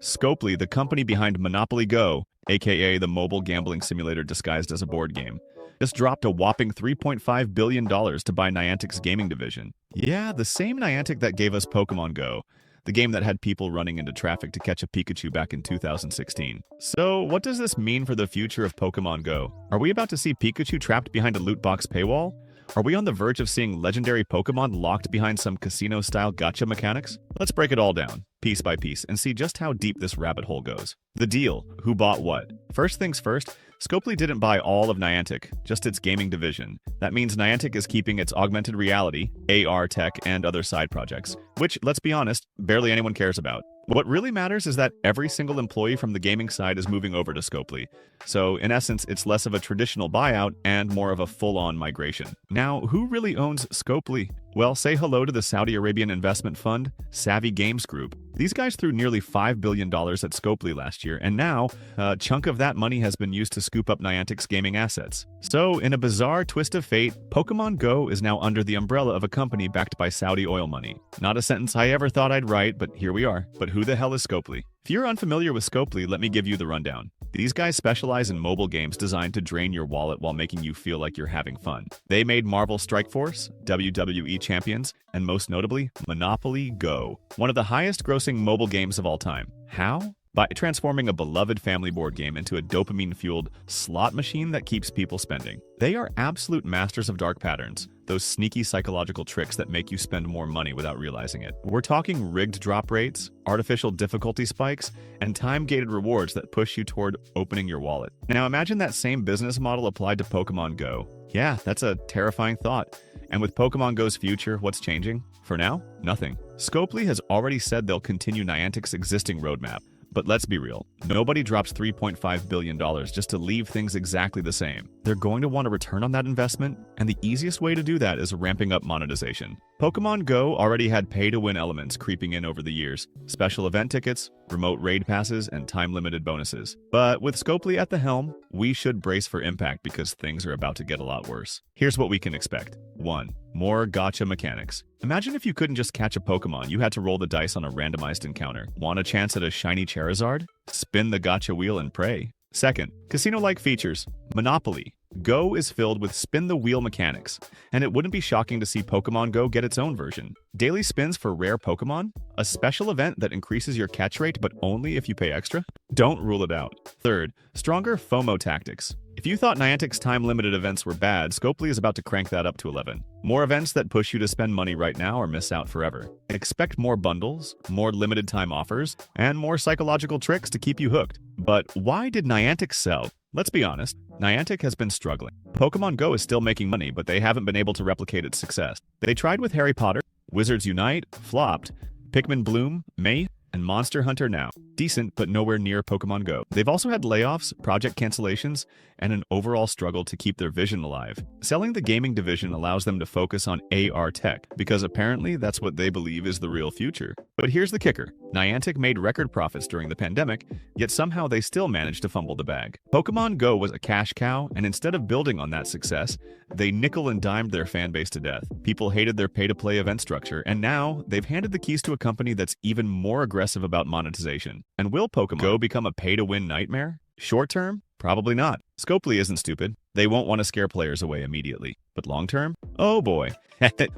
Scopely, the company behind Monopoly Go, aka the mobile gambling simulator disguised as a board game, just dropped a whopping $3.5 billion to buy Niantic's gaming division. Yeah, the same Niantic that gave us Pokemon Go, the game that had people running into traffic to catch a Pikachu back in 2016. So, what does this mean for the future of Pokemon Go? Are we about to see Pikachu trapped behind a loot box paywall? Are we on the verge of seeing legendary Pokemon locked behind some casino-style gacha mechanics? Let's break it all down, piece by piece, and see just how deep this rabbit hole goes. The deal. Who bought what? First things first, Scopely didn't buy all of Niantic, just its gaming division. That means Niantic is keeping its augmented reality, AR tech, and other side projects, which, let's be honest, barely anyone cares about. What really matters is that every single employee from the gaming side is moving over to Scopely. So, in essence, it's less of a traditional buyout and more of a full-on migration. Now, who really owns Scopely? Well, say hello to the Saudi Arabian investment fund, Savvy Games Group. These guys threw nearly $5 billion at Scopely last year, and now, a chunk of that money has been used to scoop up Niantic's gaming assets. So, in a bizarre twist of fate, Pokemon Go is now under the umbrella of a company backed by Saudi oil money. Not a sentence I ever thought I'd write, but here we are. But who the hell is Scopely? If you're unfamiliar with Scopely, let me give you the rundown. These guys specialize in mobile games designed to drain your wallet while making you feel like you're having fun. They made Marvel Strike Force, WWE Champions, and most notably, Monopoly Go, one of the highest-grossing mobile games of all time. How? By transforming a beloved family board game into a dopamine-fueled slot machine that keeps people spending. They are absolute masters of dark patterns, those sneaky psychological tricks that make you spend more money without realizing it. We're talking rigged drop rates, artificial difficulty spikes, and time-gated rewards that push you toward opening your wallet. Now imagine that same business model applied to Pokemon Go. Yeah, that's a terrifying thought. And with Pokemon Go's future, what's changing? For now, nothing. Scopely has already said they'll continue Niantic's existing roadmap. But let's be real, nobody drops $3.5 billion just to leave things exactly the same. They're going to want a return on that investment, and the easiest way to do that is ramping up monetization. Pokemon Go already had pay-to-win elements creeping in over the years, special event tickets, remote raid passes, and time-limited bonuses. But with Scopely at the helm, we should brace for impact because things are about to get a lot worse. Here's what we can expect. 1. More gacha mechanics. Imagine if you couldn't just catch a Pokemon, you had to roll the dice on a randomized encounter. Want a chance at a shiny Charizard? Spin the gacha wheel and pray. Second, casino-like features. Monopoly. Go is filled with spin-the-wheel mechanics, and it wouldn't be shocking to see Pokemon Go get its own version. Daily spins for rare Pokemon? A special event that increases your catch rate but only if you pay extra? Don't rule it out. Third, stronger FOMO tactics. If you thought Niantic's time-limited events were bad, Scopely is about to crank that up to 11. More events that push you to spend money right now or miss out forever. Expect more bundles, more limited-time offers, and more psychological tricks to keep you hooked. But why did Niantic sell? Let's be honest, Niantic has been struggling. Pokemon Go is still making money, but they haven't been able to replicate its success. They tried with Harry Potter, Wizards Unite, flopped, Pikmin Bloom, May, and Monster Hunter now. Decent, but nowhere near Pokemon Go. They've also had layoffs, project cancellations, and an overall struggle to keep their vision alive. Selling the gaming division allows them to focus on AR tech, because apparently that's what they believe is the real future. But here's the kicker. Niantic made record profits during the pandemic, yet somehow they still managed to fumble the bag. Pokemon Go was a cash cow, and instead of building on that success, they nickel and dimed their fan base to death. People hated their pay-to-play event structure, and now they've handed the keys to a company that's even more aggressive about monetization. And will Pokemon Go become a pay-to-win nightmare? Short term? Probably not. Scopely isn't stupid. They won't want to scare players away immediately. But long term? Oh boy.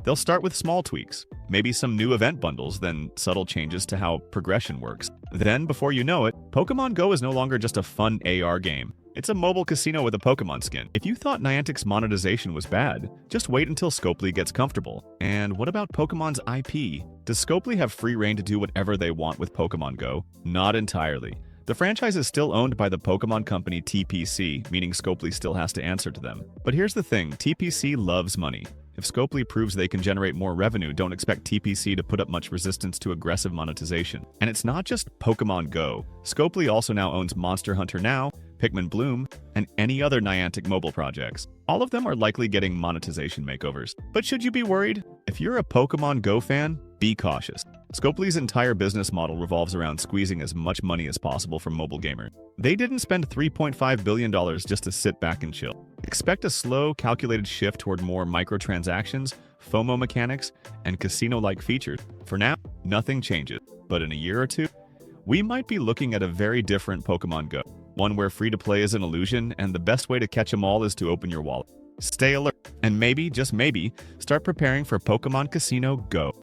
They'll start with small tweaks. Maybe some new event bundles, then subtle changes to how progression works. Then, before you know it, Pokemon Go is no longer just a fun AR game. It's a mobile casino with a Pokemon skin. If you thought Niantic's monetization was bad, just wait until Scopely gets comfortable. And what about Pokemon's IP? Does Scopely have free reign to do whatever they want with Pokemon Go? Not entirely. The franchise is still owned by the Pokemon company TPC, meaning Scopely still has to answer to them. But here's the thing, TPC loves money. If Scopely proves they can generate more revenue, don't expect TPC to put up much resistance to aggressive monetization. And it's not just Pokemon Go. Scopely also now owns Monster Hunter Now, Pikmin Bloom, and any other Niantic mobile projects. All of them are likely getting monetization makeovers. But should you be worried? If you're a Pokemon Go fan, be cautious. Scopely's entire business model revolves around squeezing as much money as possible from mobile gamers. They didn't spend $3.5 billion just to sit back and chill. Expect a slow, calculated shift toward more microtransactions, FOMO mechanics, and casino-like features. For now, nothing changes. But in a year or two, we might be looking at a very different Pokemon Go. One where free-to-play is an illusion, and the best way to catch them all is to open your wallet. Stay alert, and maybe, just maybe, start preparing for Pokemon Casino Go.